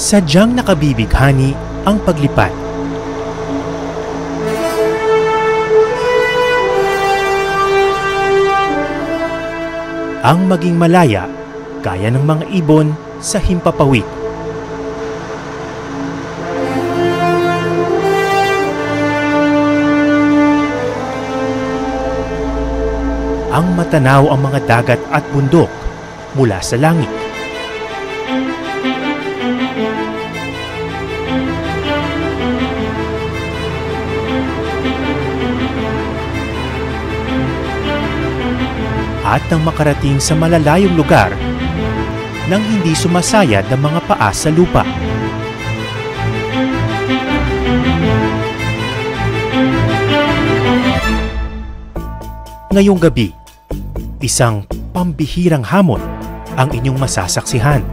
Sadyang nakabibighani ang paglipad. Ang maging malaya, gaya ng mga ibon sa himpapawid. Ang matanaw ang mga dagat at bundok mula sa langit. At ang makarating sa malalayong lugar nang hindi sumasayad ang mga paa sa lupa. Ngayong gabi, isang pambihirang hamon ang inyong masasaksihan.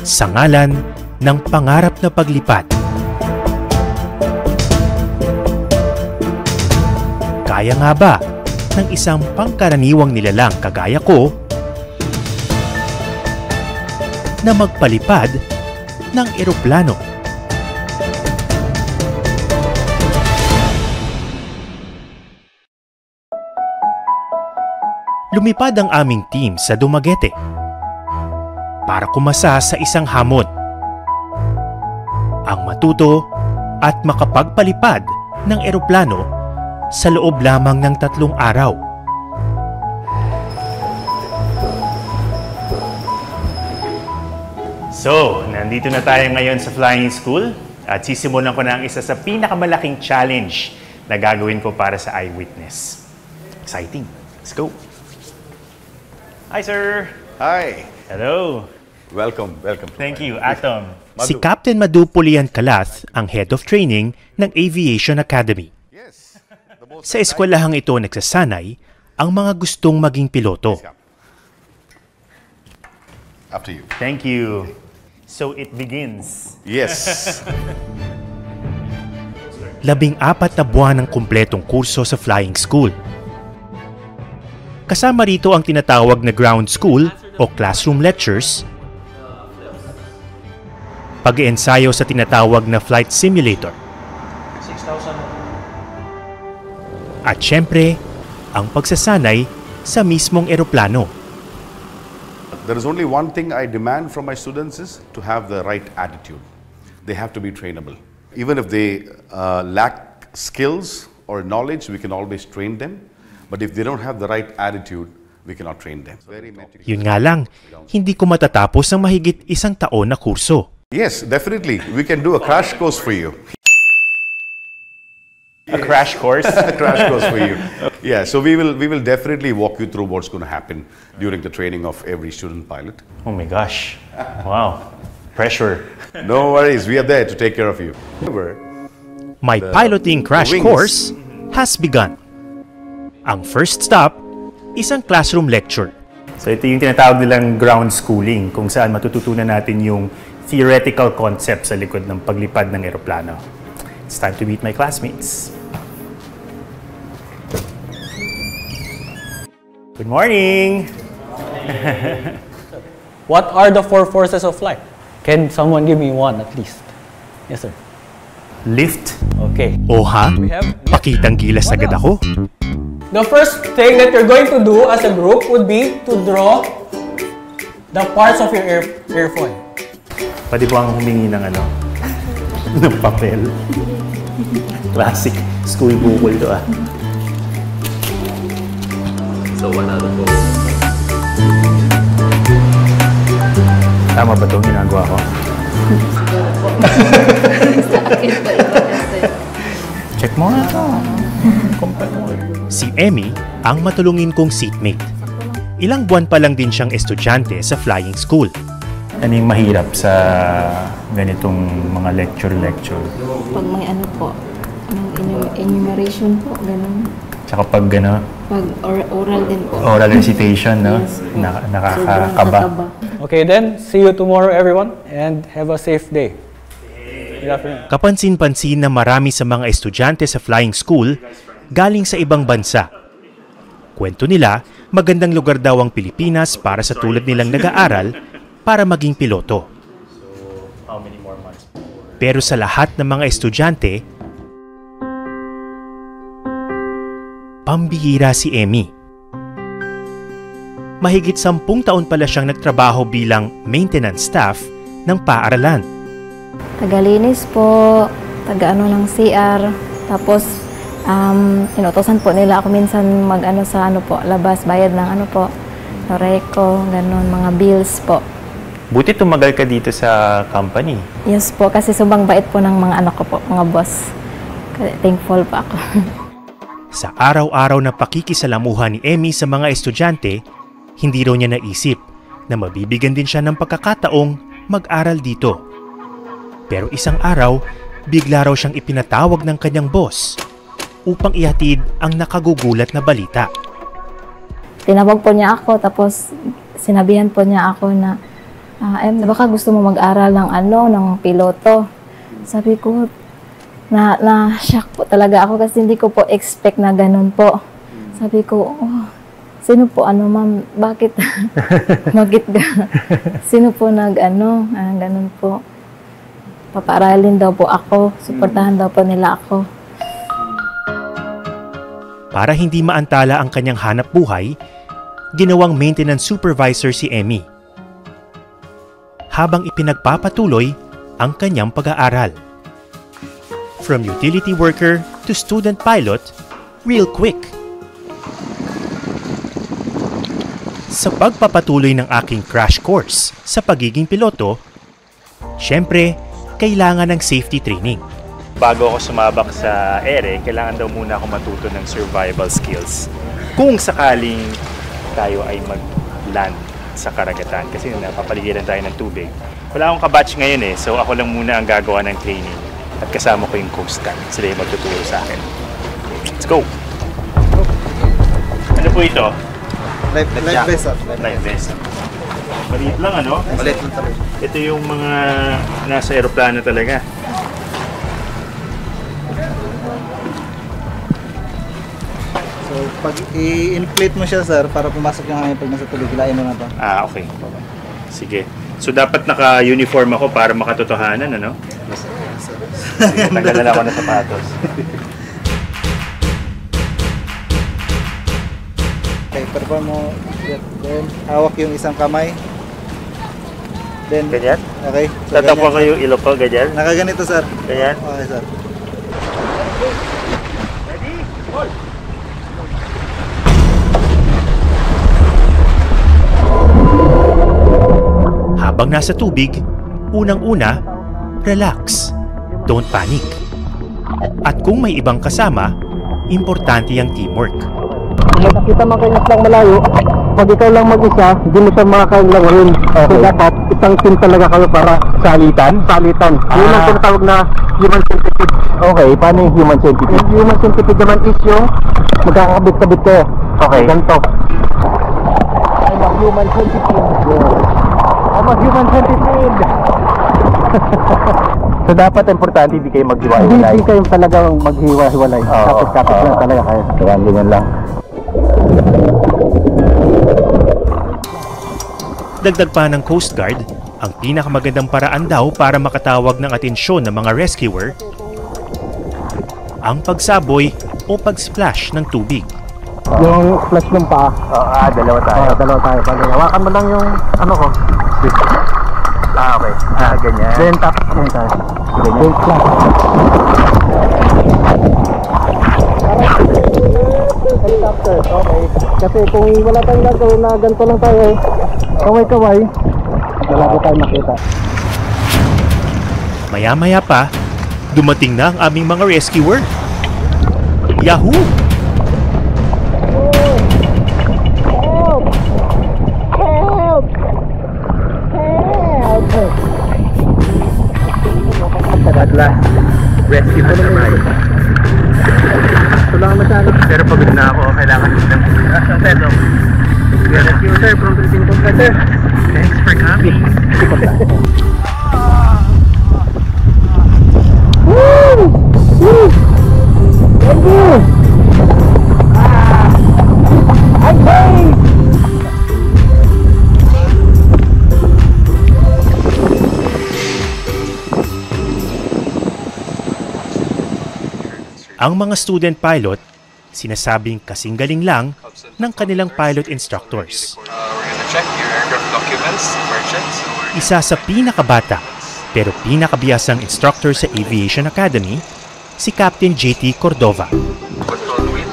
Sa ngalan ng pangarap na paglipad. Kaya nga ba ng isang pangkaraniwang nilalang kagaya ko na magpalipad ng eroplano? Lumipad ang aming team sa Dumaguete para kumasa sa isang hamon. Ang matuto at makapagpalipad ng eroplano sa loob lamang ng 3 araw. So, nandito na tayo ngayon sa flying school at sisimulan ko na ang isa sa pinakamalaking challenge na gagawin ko para sa Eyewitness. Exciting. Let's go. Hi, sir. Hi. Hello. Welcome. Thank you, Atom. Si Captain Madu Pulian Calath ang Head of Training ng Aviation Academy. Sa eskwelahang ito nagsasanay ang mga gustong maging piloto. After you. Thank you. So it begins. Yes. 14 na buwan ng kumpletong kurso sa flying school. Kasama rito ang tinatawag na ground school o classroom lectures, pag-iensayo sa tinatawag na flight simulator, at syempre, ang pagsasanay sa mismong eroplano. There is only one thing I demand from my students is to have the right attitude. They have to be trainable. Even if they lack skills or knowledge, we can always train them. But if they don't have the right attitude, we cannot train them. Yun nga lang, hindi ko matatapos ang mahigit 1 taon na kurso. Yes, definitely. We can do a crash course for you. A crash course? A crash course for you. Yeah, so we will definitely walk you through what's going to happen during the training of every student pilot. Oh my gosh. Wow. Pressure. No worries, we are there to take care of you. My piloting crash course has begun. Ang first stop, isang classroom lecture. So ito yung tinatawag nilang ground schooling, kung saan matututunan natin yung theoretical concept sa likod ng paglipad ng eroplano. It's time to meet my classmates. Good morning! What are the 4 forces of flight? Can someone give me one at least? Yes, sir. Lift. Okay. O ha? We have Pakitang gilas agad ako. The first thing that you're going to do as a group would be to draw the parts of your airfoil. Pwede po ang humingi ng ng papel. Classic school bukol to ah. So 1 out of 4. Tama ba itong ginagawa ko? Sa akin pa ito kasi. Check mo nga ito. Si Emmy ang matulungin kong seatmate. Ilang buwan pa lang din siyang estudyante sa flying school. Ano yung mahirap sa ganitong mga lecture? Pag may po, enumeration po, ganun. Tsaka pag Pag oral din po. oral recitation, no? Yes. Nakakakaba. Okay, then see you tomorrow, everyone, and have a safe day. Good afternoon. Kapansin-pansin na marami sa mga estudyante sa flying school galing sa ibang bansa. Kwento nila, magandang lugar daw ang Pilipinas para sa tulad nilang nag-aaral para maging piloto. Pero sa lahat ng mga estudyante, pambihira si Emmy. Mahigit 10 taon pala siyang nagtrabaho bilang maintenance staff ng paaralan. Tagalinis po, taga-ano ng CR. Tapos, inutosan po nila ako minsan mag-ano sa ano po, labas, bayad ng ano po, Noreco, ganun, mga bills po. Buti tumagal ka dito sa company. Yes po, kasi subang bait po ng mga anak ko po, mga boss. Kaya thankful po ako. Sa araw-araw na pakikisalamuhan ni Emmy sa mga estudyante, hindi raw niya naisip na mabibigyan din siya ng pagkakataong mag-aral dito. Pero isang araw, bigla raw siyang ipinatawag ng kanyang boss upang ihatid ang nakagugulat na balita. Tinawag po niya ako, tapos sinabihan po niya ako na, baka gusto mo mag-aral ng ng piloto. Sabi ko, na-shock po talaga ako kasi hindi ko po expect na ganun po. Sabi ko, sino po ma'am, bakit? Bakit sino po ganun po. Papaaralin daw po ako, suportahan daw po nila ako. Para hindi maantala ang kanyang hanap buhay, ginawang maintenance supervisor si Emmy. Habang ipinagpapatuloy ang kanyang pag-aaral. From utility worker to student pilot, real quick. Sa pagpapatuloy ng aking crash course sa pagiging piloto, syempre, kailangan ng safety training. Bago ako sumabak sa ere, kailangan daw muna ako matuto ng survival skills. Kung sakaling tayo ay mag-land sa karagatan, kasi napapaligiran tayo ng tubig. Wala akong kabatch ngayon so ako lang muna ang gagawa ng training. At kasama ko yung Coast Guard. Sila yung magtuturo sa akin. Let's go! Ano po ito? Life vest. Life vest. Maliit lang Maliit lang talaga. Ito yung mga nasa aeroplano talaga. So, pag i-inflate mo siya, sir, para pumasok yung hangin pag nasa tubig, hilain mo na to. Okay. Sige. So, dapat naka-uniform ako para makatotohanan, Sige, tanggalan ako ng sapatos. Okay, perform mo. Then, hawak yung isang kamay. Then, Ganyan? Okay. So, Tatapwa ko yung ilok ko, ganyan? Nakaganito, sir. Ganyan? Okay, sir. Habang nasa tubig, unang-una, relax. Don't panic. At kung may ibang kasama, importante ang teamwork. Kung may nakita man kayo lang malayo, pag ikaw lang mag-isa, hindi mo siya makakalawarin. Okay. So dapat, isang team talaga kayo para salitan. Yun ang tinatawag na human centipede. Okay, paano yung human centipede? Yung human centipede naman is yung magkakabit-kabit kayo. Okay. Ganito. I'm a human centipede. I'm a human centipede. So dapat importante hindi kayo maghiwa-hiwalay. Hindi kayo talagang maghiwa-hiwalay. Kapit-kapit lang talaga kayo. Ganyan lang. Dagdag pa ng Coast Guard, ang pinakamagandang paraan daw para makatawag ng atensyon ng mga rescuer, ang pagsaboy o pag-splash ng tubig. Yung flash ng paa. Dalawa tayo. Dalawa tayo. Hawakan mo lang yung ko. Okay. Ganyan. Then tapos mo tayo. Then flash. Helicopter. Okay. Kasi kung wala tayong gagawin na ganito lang tayo, kaway-kaway, wala ko tayo makita. Maya-maya pa, dumating na ang aming mga rescuer. Yahoo! At last, rescue na naman. Tulungan mo sana. Pero pagod na ako, kailangan ko ng peso. Rescue sir, from Philippine Coast sir. Thanks for coming. Woo! Woo! Thank you! I'm safe! Ang mga student pilot, sinasabing kasing galing lang ng kanilang pilot instructors. We're gonna check your aircraft documents for checks. Isa sa pinakabata pero pinakabihasang instructor sa Aviation Academy, si Captain JT Cordova. Control wheel.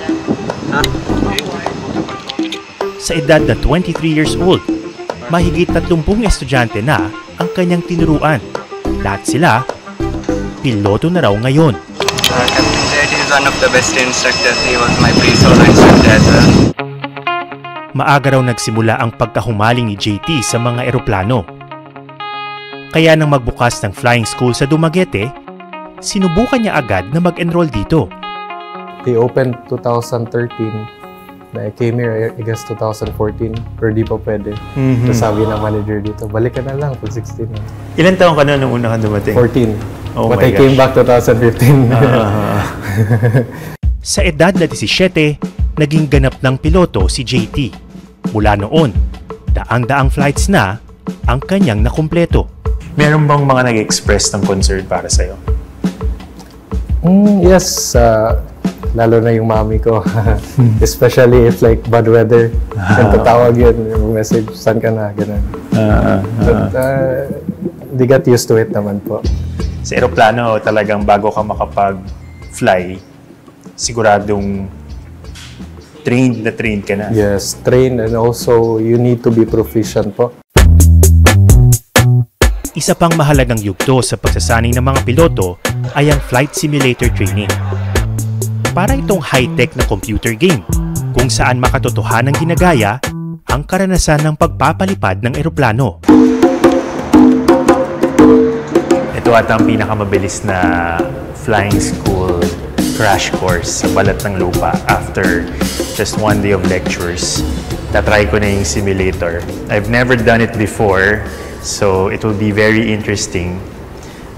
Sa edad na 23 years old, mahigit 30 estudyante na ang kanyang tinuruan. Lahat sila, piloto na raw ngayon. Captain JT is one of the best instructors. He was my pre-solo instructor as well. Maaga raw nagsimula ang pagkahumaling ni JT sa mga eroplano. Kaya nang magbukas ng flying school sa Dumaguete, sinubukan niya agad na mag-enroll dito. They opened 2013. I came here, I guess, 2014. Pero di pa pwede. So sabi ng manager dito, balik ka na lang pag 16 na. Ilan taon ka na nung una kang dumating? 14. Oh But my I came back 2015. Sa edad na 17, naging ganap ng piloto si JT. Mula noon, daang-daang flights na ang kanyang nakumpleto. Meron bang mga nag-express ng concern para sa'yo? Yes, lalo na yung mami ko. Especially if like bad weather. Yan tatawag yun, yung message, saan ka na, gano'n. But they got used to it naman po. Sa aeroplano, talagang bago ka makapag-fly, siguradong trained ka na. Yes, trained, and also you need to be proficient po. Isa pang mahalagang yugto sa pagsasanay ng mga piloto ay ang flight simulator training. Para itong high-tech na computer game kung saan makatotohanang ginagaya ang karanasan ng pagpapalipad ng eroplano. Ito ata ang pinakamabilis na flying school crash course sa balat ng lupa. After just one day of lectures, tatry ko na yung simulator. I've never done it before, so it will be very interesting.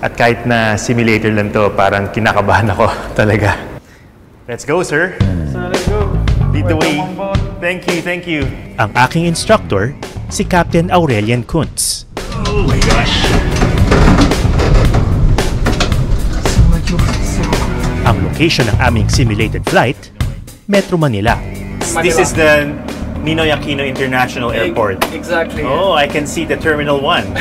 At kahit na simulator lang to, parang kinakabahan ako talaga. Let's go, sir. Let's go. Lead the way. Thank you. Ang aking instructor, si Captain Aurelian Kuntz. Oh my gosh. Ang location ng aming simulated flight, Metro Manila. This is the Ninoy Aquino International Airport. Exactly. Oh, I can see the Terminal 1.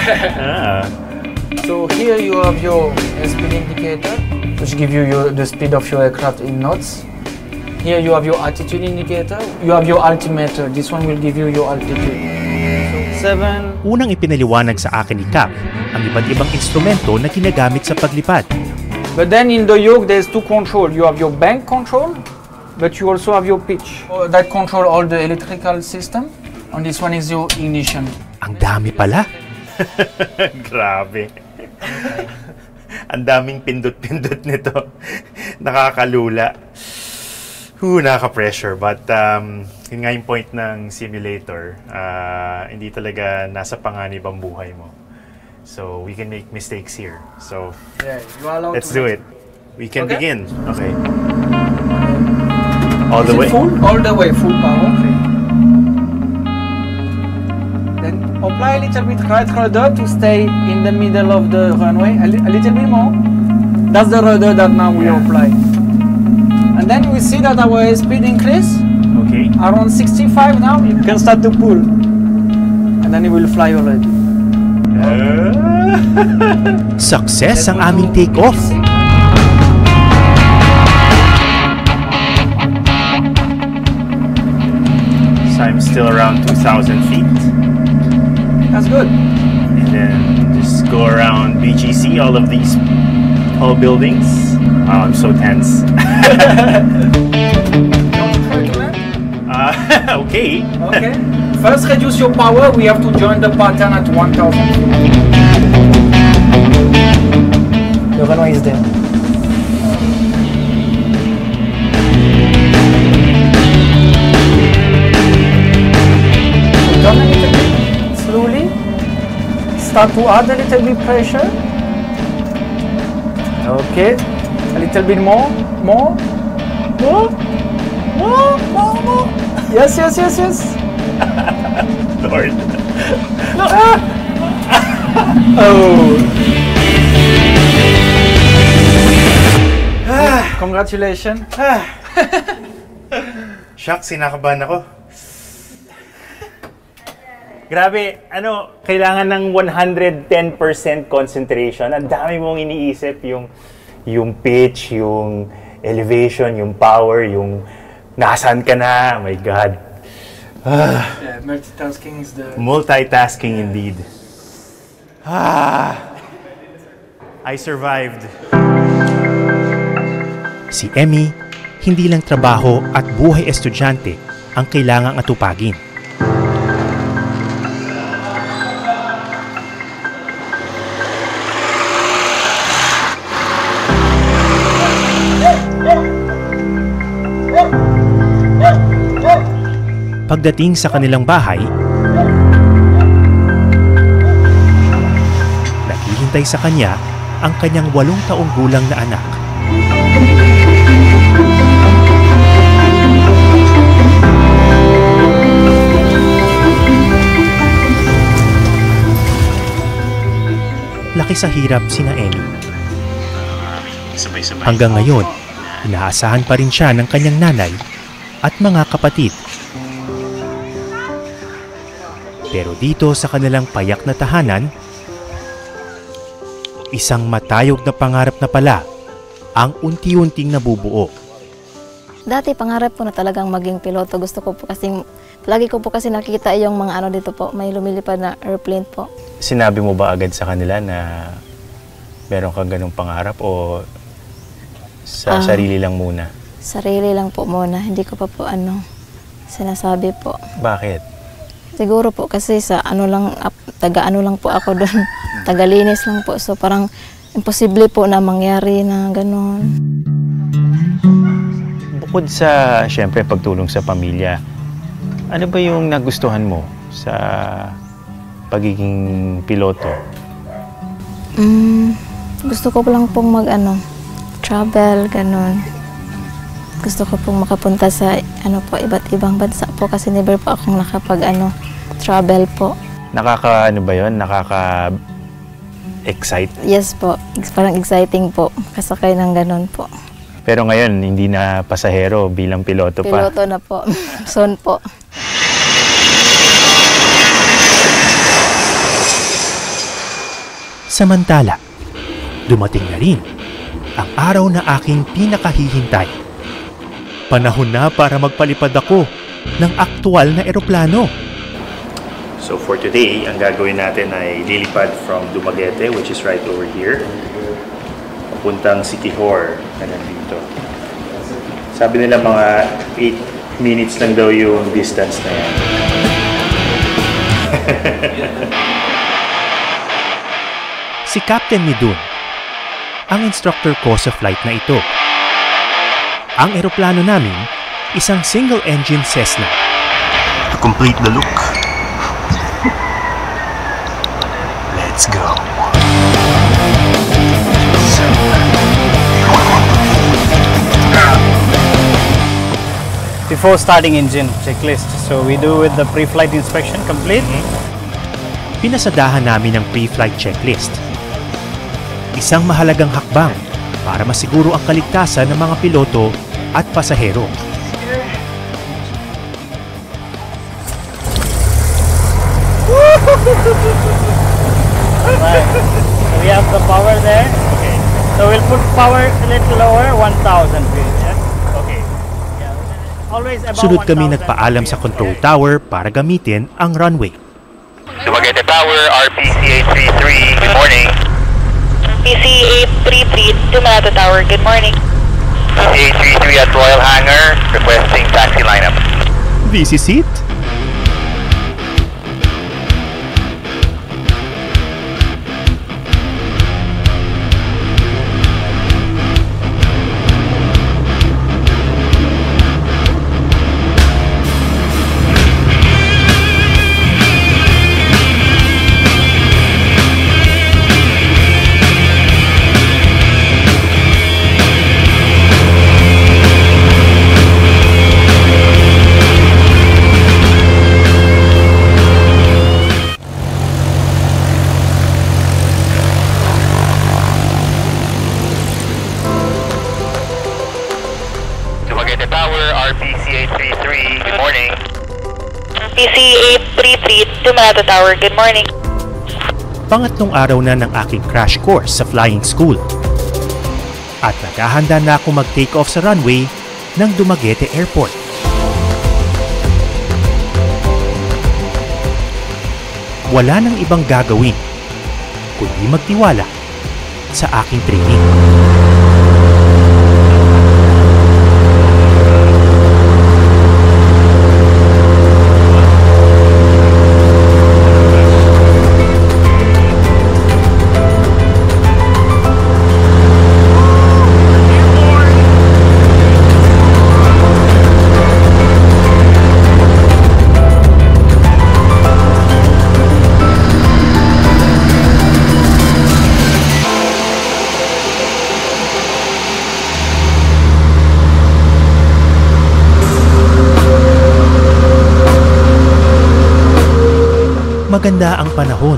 So here you have your speed indicator, which give you the speed of your aircraft in knots. Here you have your altitude indicator. You have your altimeter. This one will give you your altitude. So 7. Unang ipinaliwanag sa akin ni Cap ang iba't ibang instrumento na ginagamit sa paglipad. But then in the yoke, there's two control. You have your bank control, but you also have your pitch. That control all the electrical system. And this one is your ignition. Ang dami pala. Grabe. Ang daming pindot-pindot nito. Nakakalula. Nakaka-pressure. But yun nga yung point ng simulator. Hindi talaga nasa panganib ang buhay mo. So we can make mistakes here. So Yeah, you are allowed let's to do it. We can Okay. begin. Okay. All the Is it way. full? All the way, full power. Okay. Then apply a little bit right rudder to stay in the middle of the runway. A little bit more. That's the rudder that now we apply. And then we see that our speed increase. Okay. Around 65 now, you can start to pull. And then it will fly already. Success ang aming take-off. So I'm still around 2,000 feet. That's good. And then just go around BGC, all of these tall buildings. Oh, I'm so tense. Okay. Okay. First, reduce your power. We have to join the pattern at 1,000 feet. The runway is there. Turn a little bit slowly. Start to add a little bit pressure. Okay. A little bit more. More. Yes. Lord. Oh. Congratulations. Shucks, sinakabahan ako. Grabe, kailangan ng 110% concentration. Ang dami mong iniisip, yung pitch, yung elevation, yung power, yung nasaan ka na. Oh my God. Yeah, multitasking is the... Multitasking indeed. I survived. Si Emmy, hindi lang trabaho at buhay estudyante ang kailangang atupagin. Pagdating sa kanilang bahay, naghihintay sa kanya ang kanyang 8 taong gulang na anak. Laki sa hirap sina Emmy. Hanggang ngayon, inaasahan pa rin siya ng kanyang nanay at mga kapatid. Pero dito sa kanilang payak na tahanan, isang matayog na pangarap na pala ang unti-unting nabubuo. Dati pangarap ko na talagang maging piloto. Gusto ko po kasing, lagi ko po kasi nakikita yung mga dito po, may lumilipad na airplane po. Sinabi mo ba agad sa kanila na meron kang ganung pangarap o sa sarili lang muna? Sarili lang po muna. Hindi ko pa po sinasabi po. Bakit? Siguro po kasi sa taga lang po ako doon. Tagalinis lang po. So parang imposible po na mangyari na gano'n. Bukod sa, syempre, pagtulong sa pamilya, ano ba yung nagustuhan mo sa pagiging piloto? Gusto ko lang pong travel, gano'n. Gusto ko pong makapunta sa iba't ibang bansa po kasi never po akong travel po. Nakaka-excite? Yes po. Parang exciting po. Kasakay ng gano'n po. Pero ngayon, hindi na pasahero bilang piloto pa? Piloto na po. Soon po. Samantala, dumating na rin ang araw na aking pinakahihintay. Panahon na para magpalipad ako ng aktwal na eroplano. So for today, ang gagawin natin ay lilipad from Dumaguete, which is right over here, papuntang Siquijor na nandito. Sabi nila mga 8 minutes lang daw yung distance na yan. Si Captain Midun, ang instructor ko sa flight na ito. Ang eroplano namin, isang single-engine Cessna. To complete the look, let's go. Before starting engine checklist, so we do with the pre-flight inspection complete. Pinasadahan namin ang pre-flight checklist. Isang mahalagang hakbang para masiguro ang kaligtasan ng mga piloto at pasahero. Right. So we have the power there. Okay. So we'll put power a little lower, 1,000 feet. Yeah? Okay. Yeah. Always about Sunod kami nagpaalam sa control tower para gamitin ang runway. Dumaguete Tower, RPC-833, good morning. RPC-833, Dumaguete Tower, good morning. RPC-833 at Royal Hangar, requesting taxi lineup. This is it. Tower, RPC 833. Good morning. PC 833 to Manado Tower. Good morning. Pangatlong araw na ng aking crash course sa flying school. At naghahanda na ako mag-take off sa runway ng Dumaguete Airport. Wala nang ibang gagawin kundi magtiwala sa aking training. Maganda ang panahon,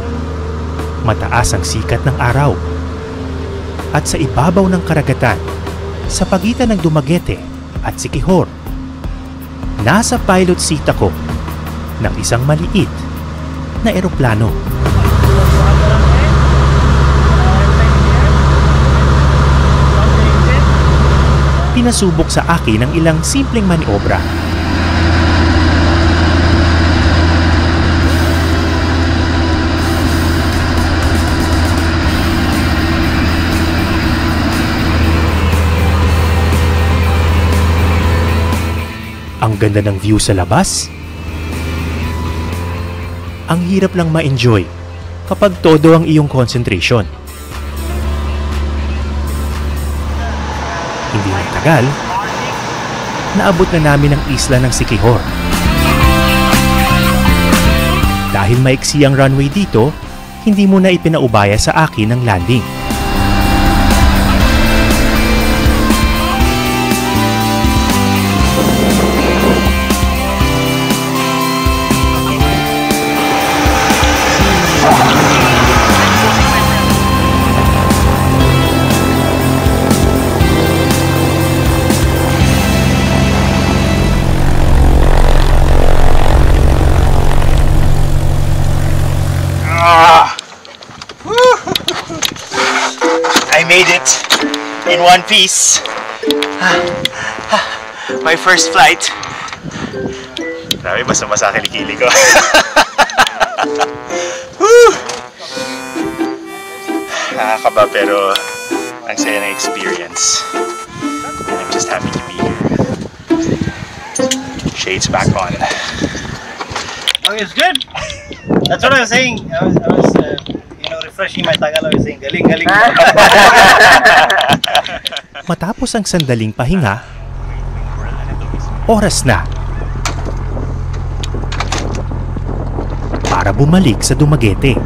mataas ang sikat ng araw, at sa ibabaw ng karagatan, sa pagitan ng Dumaguete at Siquijor, nasa pilot seat ako ng isang maliit na eroplano. Pinasubok sa akin ang ilang simpleng maniobra. Ang ganda ng view sa labas. Ang hirap lang ma-enjoy kapag todo ang iyong concentration. Hindi nagtagal, naabot na namin ang isla ng Siquijor. Dahil maiksi ang runway dito, hindi mo na ipinaubaya sa akin ang landing. I made it in one piece. My first flight. Grabe, basta-basa sa kilikili ko. Nakakaba pero ang saya ng experience. And I'm just happy to be here. Shades back on. Oh, it's good. That's what I was saying. I was refreshing my Tagalog. I was saying, galing. Matapos ang sandaling pahinga, oras na para bumalik sa Dumaguete.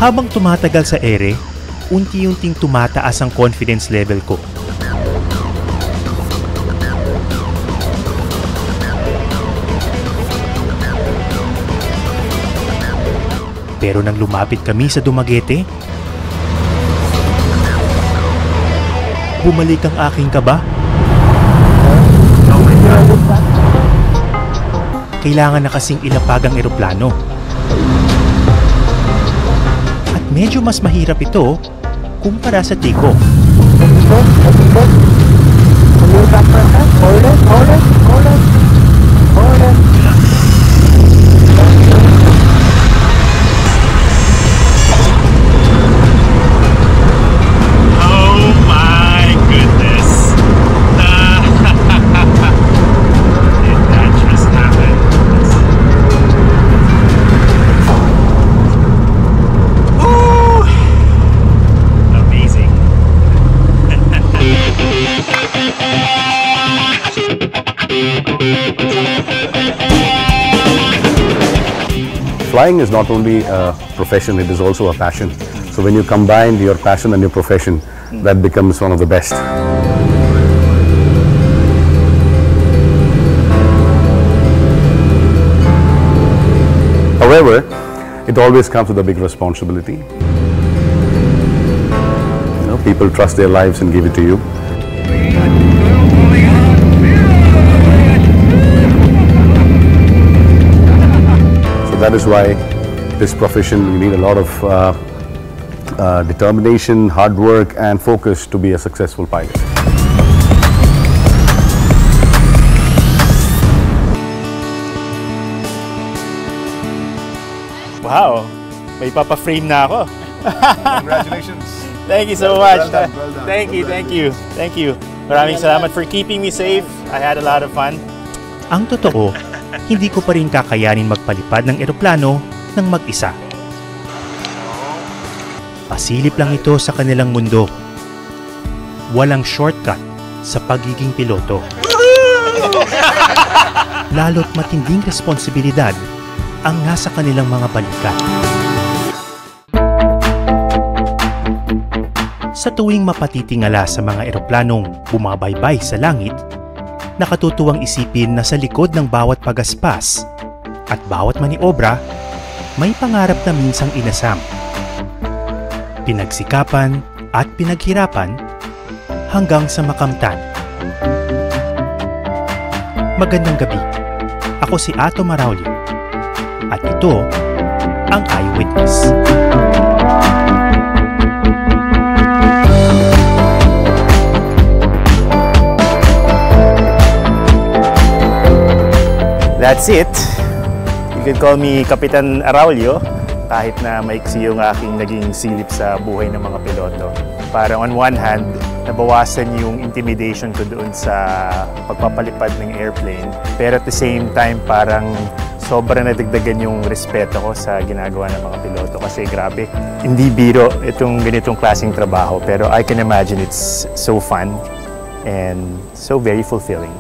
Habang tumatagal sa ere, unti-unting tumataas ang confidence level ko. Pero nang lumapit kami sa Dumaguete, bumalik ang aking kaba. Kailangan na kasing ilapag ang eroplano. Medyo mas mahirap ito kumpara sa take-off. Oh my goodness! Did that just happen? Flying is not only a profession, it is also a passion. So when you combine your passion and your profession, that becomes one of the best. it always comes with a big responsibility. You know, people trust their lives and give it to you. So that is why this profession, you need a lot of determination, hard work and focus to be a successful pilot. Wow! May papa-frame na ako. Congratulations! Thank you so much. Well done. Thank you. Maraming salamat for keeping me safe. I had a lot of fun. Ang totoo, hindi ko pa rin kakayanin magpalipad ng eroplano ng mag-isa. Pasilip lang ito sa kanilang mundo. Walang shortcut sa pagiging piloto. Lalo't matinding responsibilidad ang nasa kanilang mga balikat. Sa tuwing mapatitingala sa mga eroplanong bumabaybay sa langit, nakatutuwang isipin na sa likod ng bawat pagaspas at bawat maniobra, may pangarap na minsang inasam. Pinagsikapan at pinaghirapan hanggang sa makamtan. Magandang gabi. Ako si Ato Maraulio. At ito ang Eyewitness. That's it. You can call me Kapitan Araulio kahit na maiksi yung aking naging silip sa buhay ng mga piloto. Parang on one hand, nabawasan yung intimidation ko doon sa pagpapalipad ng airplane. Pero at the same time, parang sobrang nadagdagan yung respeto ko sa ginagawa ng mga piloto kasi grabe, hindi biro itong ganitong klaseng trabaho pero I can imagine it's so fun and so very fulfilling.